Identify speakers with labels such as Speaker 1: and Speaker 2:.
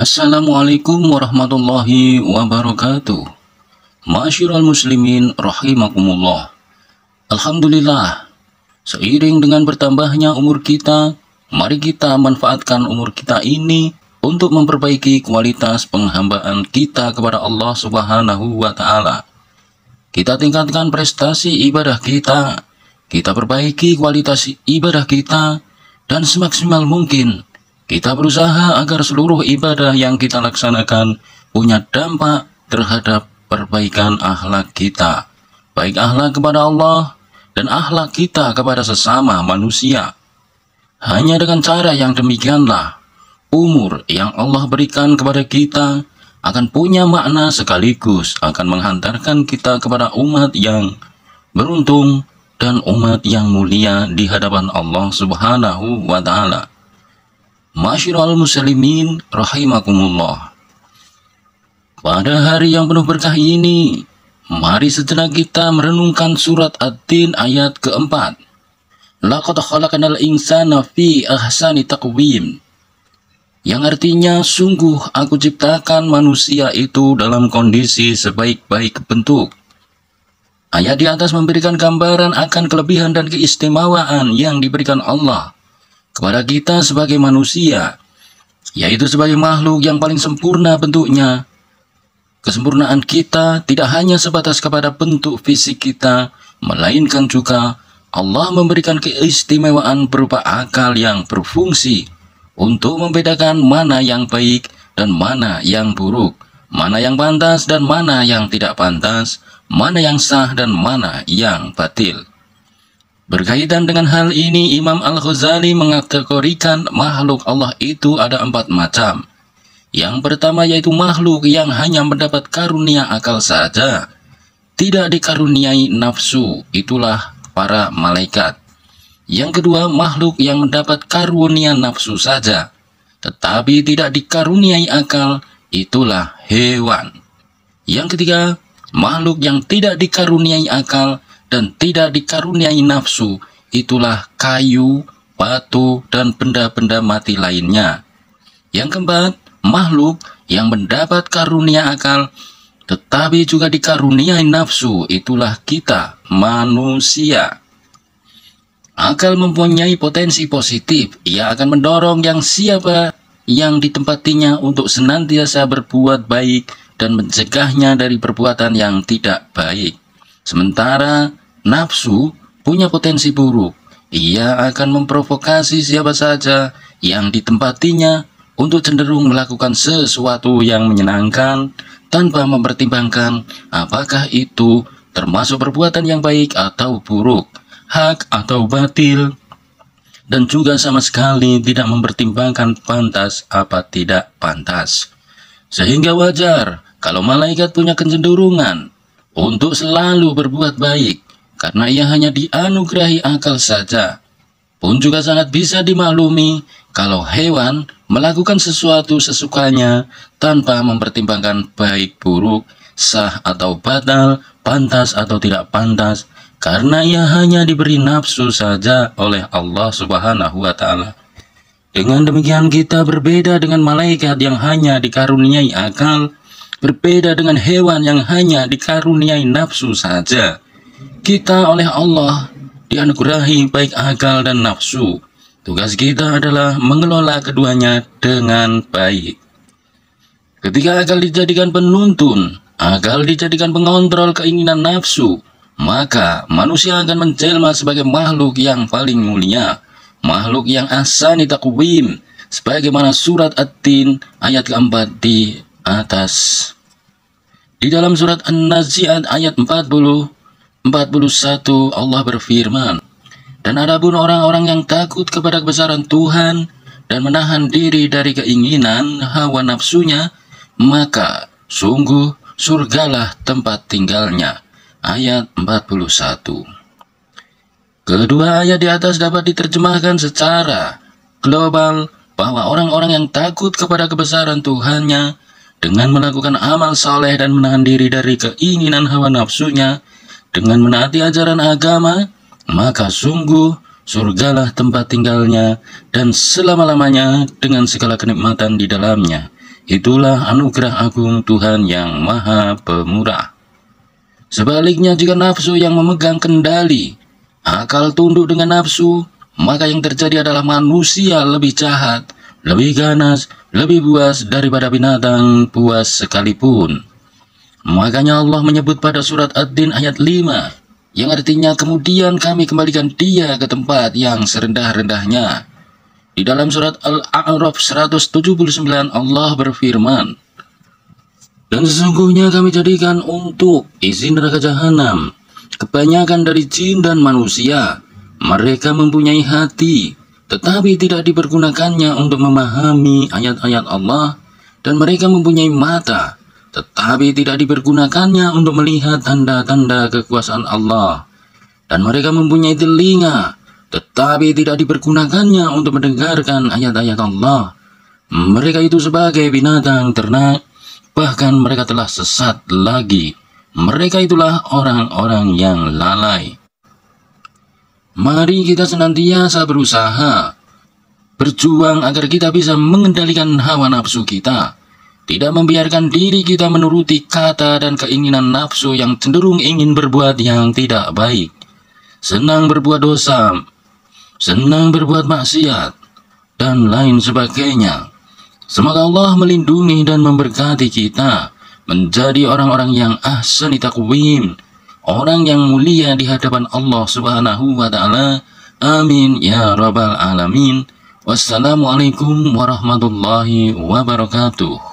Speaker 1: Assalamualaikum warahmatullahi wabarakatuh. Ma'asyiral muslimin rahimakumullah. Alhamdulillah, seiring dengan bertambahnya umur kita, mari kita manfaatkan umur kita ini untuk memperbaiki kualitas penghambaan kita kepada Allah Subhanahu wa Ta'ala. Kita tingkatkan prestasi ibadah kita perbaiki kualitas ibadah kita, dan semaksimal mungkin kita berusaha agar seluruh ibadah yang kita laksanakan punya dampak terhadap perbaikan akhlak kita, baik akhlak kepada Allah dan akhlak kita kepada sesama manusia. Hanya dengan cara yang demikianlah, umur yang Allah berikan kepada kita akan punya makna sekaligus akan menghantarkan kita kepada umat yang beruntung dan umat yang mulia di hadapan Allah Subhanahu wa Ta'ala. Ma'asyiral muslimin rahimakumullah. Pada hari yang penuh berkah ini, mari sejenak kita merenungkan surat At-Tin ayat keempat. Laqad khalaqnal insana fi ahsani taqwim. Yang artinya, sungguh aku ciptakan manusia itu dalam kondisi sebaik-baik bentuk. Ayat di atas memberikan gambaran akan kelebihan dan keistimewaan yang diberikan Allah kepada kita sebagai manusia, yaitu sebagai makhluk yang paling sempurna bentuknya. Kesempurnaan kita tidak hanya sebatas kepada bentuk fisik kita, melainkan juga Allah memberikan keistimewaan berupa akal yang berfungsi untuk membedakan mana yang baik dan mana yang buruk, mana yang pantas dan mana yang tidak pantas, mana yang sah dan mana yang batil. Berkaitan dengan hal ini, Imam Al-Ghazali mengategorikan makhluk Allah itu ada 4 macam. Yang pertama yaitu makhluk yang hanya mendapat karunia akal saja, tidak dikaruniai nafsu, itulah para malaikat. Yang kedua, makhluk yang mendapat karunia nafsu saja, tetapi tidak dikaruniai akal, itulah hewan. Yang ketiga, makhluk yang tidak dikaruniai akal dan tidak dikaruniai nafsu, itulah kayu, batu, dan benda-benda mati lainnya. Yang keempat, makhluk yang mendapat karunia akal, tetapi juga dikaruniai nafsu, itulah kita, manusia. Akal mempunyai potensi positif, ia akan mendorong yang siapa yang ditempatinya untuk senantiasa berbuat baik dan mencegahnya dari perbuatan yang tidak baik. Sementara nafsu punya potensi buruk, ia akan memprovokasi siapa saja yang ditempatinya untuk cenderung melakukan sesuatu yang menyenangkan tanpa mempertimbangkan apakah itu termasuk perbuatan yang baik atau buruk, hak atau batil, dan juga sama sekali tidak mempertimbangkan pantas apa tidak pantas. Sehingga wajar kalau malaikat punya kecenderungan untuk selalu berbuat baik, karena ia hanya dianugerahi akal saja. Pun juga sangat bisa dimaklumi kalau hewan melakukan sesuatu sesukanya tanpa mempertimbangkan baik buruk, sah atau batal, pantas atau tidak pantas, karena ia hanya diberi nafsu saja oleh Allah Subhanahu wa Ta'ala. Dengan demikian kita berbeda dengan malaikat yang hanya dikaruniai akal, berbeda dengan hewan yang hanya dikaruniai nafsu saja. Kita oleh Allah dianugerahi baik akal dan nafsu. Tugas kita adalah mengelola keduanya dengan baik. Ketika akal dijadikan penuntun, akal dijadikan pengontrol keinginan nafsu, maka manusia akan menjelma sebagai makhluk yang paling mulia, makhluk yang ahsani taqwim, sebagaimana surat At-Tin ayat keempat di atas. Di dalam surat An-Nazi'at ayat 41 Allah berfirman, dan adapun orang-orang yang takut kepada kebesaran Tuhan dan menahan diri dari keinginan hawa nafsunya, maka sungguh surgalah tempat tinggalnya. Ayat 41. Kedua ayat di atas dapat diterjemahkan secara global bahwa orang-orang yang takut kepada kebesaran Tuhannya dengan melakukan amal saleh dan menahan diri dari keinginan hawa nafsunya, dengan menaati ajaran agama, maka sungguh surgalah tempat tinggalnya dan selama-lamanya dengan segala kenikmatan di dalamnya. Itulah anugerah agung Tuhan yang Maha Pemurah. Sebaliknya, jika nafsu yang memegang kendali, akal tunduk dengan nafsu, maka yang terjadi adalah manusia lebih jahat, lebih ganas, lebih buas daripada binatang buas sekalipun. Makanya Allah menyebut pada surat Ad-Din ayat 5, yang artinya kemudian kami kembalikan dia ke tempat yang serendah-rendahnya. Di dalam surat Al-A'raf 179 Allah berfirman, dan sesungguhnya kami jadikan untuk isi neraka jahanam kebanyakan dari jin dan manusia. Mereka mempunyai hati, tetapi tidak dipergunakannya untuk memahami ayat-ayat Allah, dan mereka mempunyai mata, tetapi tidak dipergunakannya untuk melihat tanda-tanda kekuasaan Allah, dan mereka mempunyai telinga, tetapi tidak dipergunakannya untuk mendengarkan ayat-ayat Allah. Mereka itu sebagai binatang ternak, bahkan mereka telah sesat lagi. Mereka itulah orang-orang yang lalai. Mari kita senantiasa berusaha, berjuang agar kita bisa mengendalikan hawa nafsu kita, tidak membiarkan diri kita menuruti kata dan keinginan nafsu yang cenderung ingin berbuat yang tidak baik, senang berbuat dosa, senang berbuat maksiat, dan lain sebagainya. Semoga Allah melindungi dan memberkati kita menjadi orang-orang yang ahsani taqwim, orang yang mulia di hadapan Allah Subhanahu wa Ta'ala. Amin ya rabbal alamin. Wassalamualaikum warahmatullahi wabarakatuh.